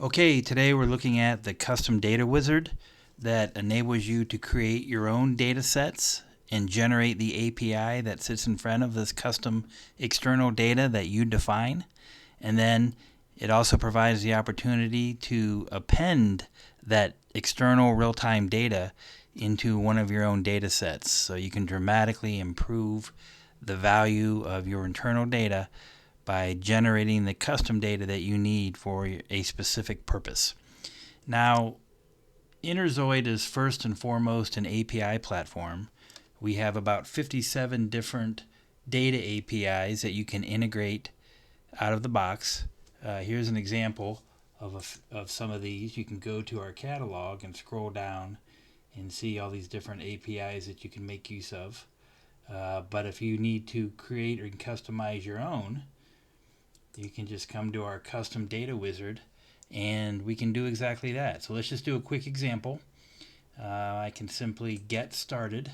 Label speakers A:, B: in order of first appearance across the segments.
A: Okay, today we're looking at the custom data wizard that enables you to create your own data sets and generate the API that sits in front of this custom external data that you define. And then it also provides the opportunity to append that external real-time data into one of your own data sets, so you can dramatically improve the value of your internal data by generating the custom data that you need for a specific purpose. Now, Interzoid is first and foremost an API platform. We have about 57 different data APIs that you can integrate out of the box. Here's an example of some of these. You can go to our catalog and scroll down and see all these different APIs that you can make use of. But if you need to create or customize your own, you can just come to our custom data wizard and we can do exactly that. So let's just do a quick example. I can simply get started,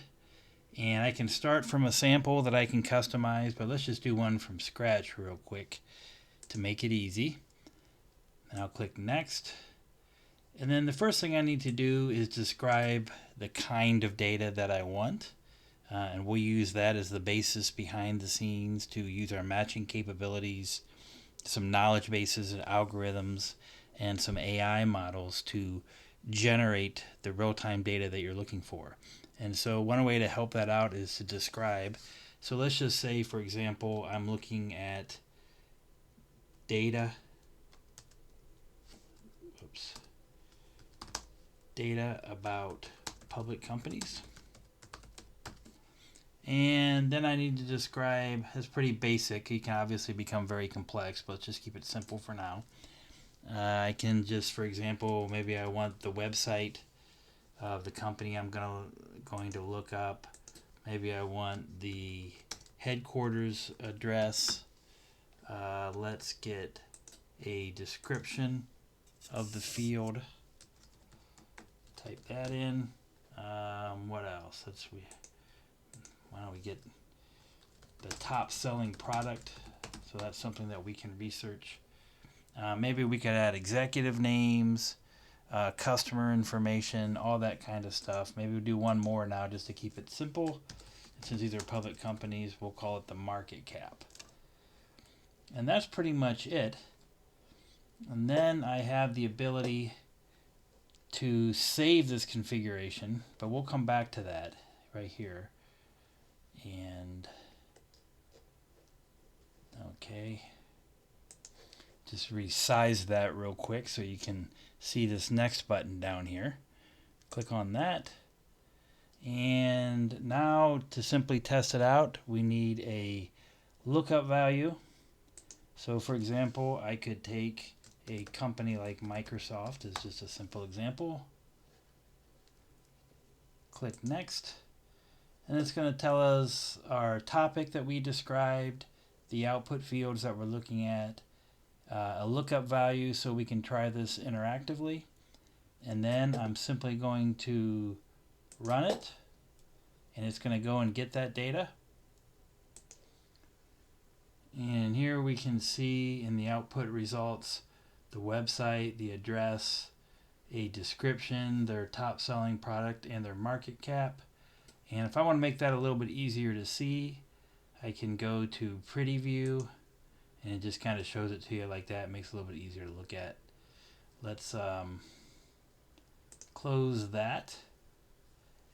A: and I can start from a sample that I can customize, but let's just do one from scratch real quick to make it easy. And I'll click next. And then the first thing I need to do is describe the kind of data that I want. And we'll use that as the basis behind the scenes to use our matching capabilities, some knowledge bases and algorithms, and some AI models to generate the real-time data that you're looking for. And so one way to help that out is to describe. So let's just say, for example, I'm looking at data about public companies. And then I need to describe, it's pretty basic. It can obviously become very complex, but let's just keep it simple for now. I can just, for example, maybe I want the website of the company I'm going to look up. Maybe I want the headquarters address. Let's get a description of the field. Type that in. What else? Why don't we get the top selling product? So that's something that we can research. Maybe we could add executive names, customer information, all that kind of stuff. Maybe we'll do one more now just to keep it simple. And since these are public companies, we'll call it the market cap. And that's pretty much it. And then I have the ability to save this configuration, but we'll come back to that right here. And okay, just resize that real quick so you can see this next button down here. Click on that, and now to simply test it out, we need a lookup value. So for example, I could take a company like Microsoft as just a simple example. Click next. And it's going to tell us our topic that we described, the output fields that we're looking at, a lookup value so we can try this interactively. And then I'm simply going to run it, and it's going to go and get that data. And here we can see in the output results the website, the address, a description, their top selling product, and their market cap. And if I want to make that a little bit easier to see, I can go to Pretty View, and it just kind of shows it to you like that. It makes it a little bit easier to look at. Let's close that.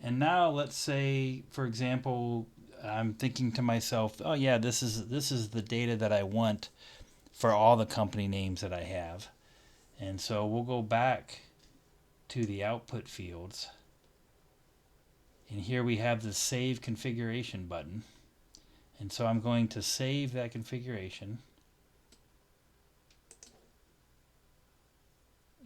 A: And now let's say, for example, I'm thinking to myself, oh yeah, this is the data that I want for all the company names that I have. And so we'll go back to the output fields. And here we have the Save Configuration button. And so I'm going to save that configuration.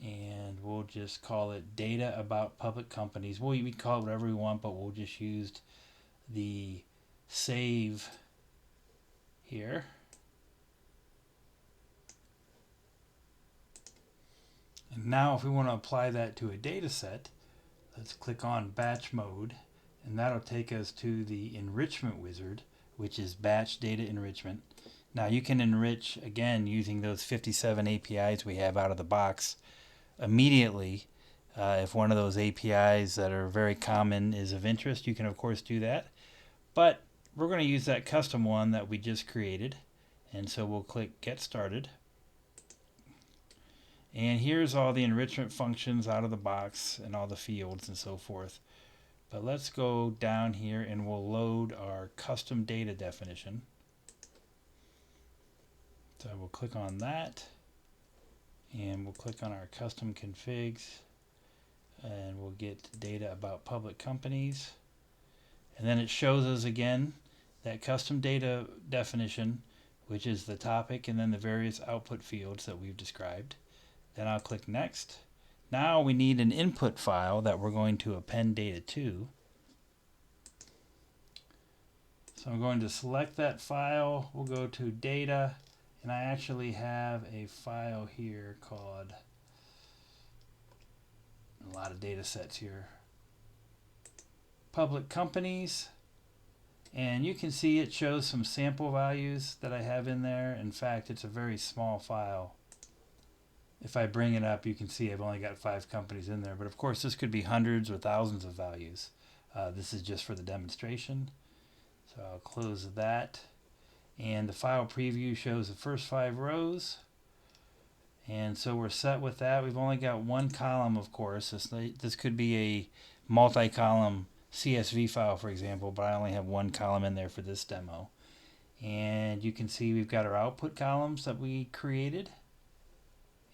A: And we'll just call it Data About Public Companies. We can call it whatever we want, but we'll just use the save here. And now if we want to apply that to a data set, let's click on Batch Mode. And that'll take us to the enrichment wizard, which is batch data enrichment. Now you can enrich again using those 57 APIs we have out of the box immediately. If one of those APIs that are very common is of interest, you can of course do that. But we're going to use that custom one that we just created. And so we'll click Get Started. And here's all the enrichment functions out of the box and all the fields and so forth. But let's go down here and we'll load our custom data definition. So we'll click on that and we'll click on our custom configs and we'll get data about public companies. And then it shows us again that custom data definition, which is the topic and then the various output fields that we've described. Then I'll click Next. Now we need an input file that we're going to append data to. So I'm going to select that file. We'll go to Data, and I actually have a file here called, a lot of data sets here, Public Companies. And you can see it shows some sample values that I have in there. In fact, it's a very small file. If I bring it up, you can see I've only got 5 companies in there. But of course, this could be hundreds or thousands of values. This is just for the demonstration. So I'll close that. And the file preview shows the first 5 rows. And so we're set with that. We've only got one column, of course. This could be a multi-column CSV file, for example, but I only have one column in there for this demo. And you can see we've got our output columns that we created.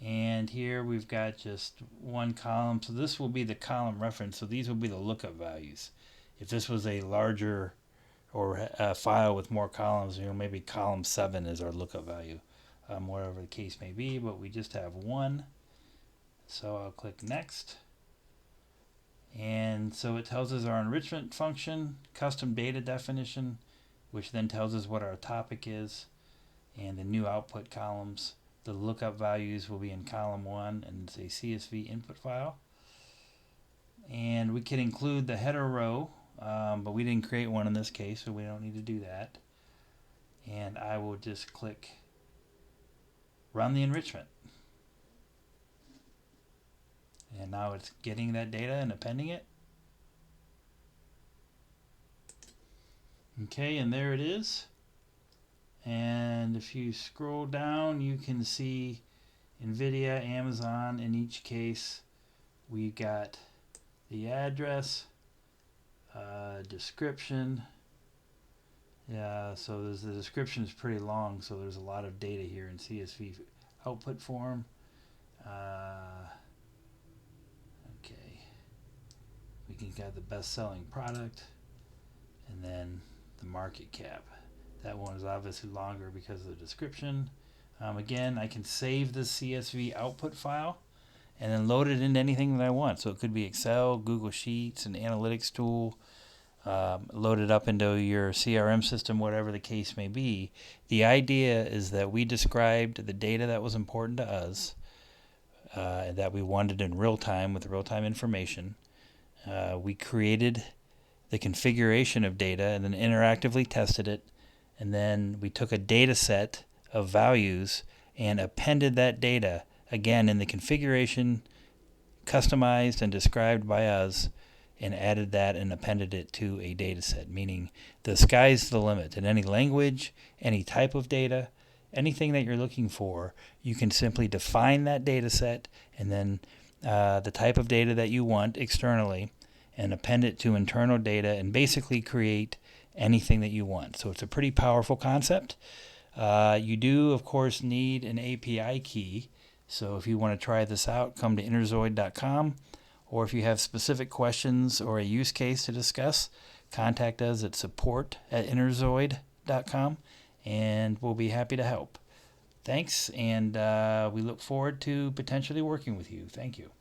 A: And here we've got just one column. So this will be the column reference. So these will be the lookup values. If this was a larger or a file with more columns, maybe column 7 is our lookup value, whatever the case may be, but we just have one. So I'll click Next. And so it tells us our enrichment function, custom data definition, which then tells us what our topic is, and the new output columns. The lookup values will be in column 1 and it's a CSV input file. And we can include the header row, but we didn't create one in this case, so we don't need to do that. And I will just click Run the enrichment. And now it's getting that data and appending it. Okay, and there it is. And if you scroll down, you can see NVIDIA, Amazon. In each case, we got the address, description. Yeah, so the description is pretty long, so there's a lot of data here in CSV output form. Okay, we can get the best-selling product, and then the market cap. That one is obviously longer because of the description. Again, I can save the CSV output file and then load it into anything that I want. So it could be Excel, Google Sheets, an analytics tool, load it up into your CRM system, whatever the case may be. The idea is that we described the data that was important to us, that we wanted in real time with real-time information. We created the configuration of data and then interactively tested it. And then we took a data set of values and appended that data, again, in the configuration, customized and described by us, and added that and appended it to a data set, meaning the sky's the limit. In any language, any type of data, anything that you're looking for, you can simply define that data set and then the type of data that you want externally and append it to internal data and basically create anything that you want. So it's a pretty powerful concept. You do, of course, need an API key. So if you want to try this out, come to Interzoid.com. Or if you have specific questions or a use case to discuss, contact us at support@Interzoid.com, and we'll be happy to help. Thanks, and we look forward to potentially working with you. Thank you.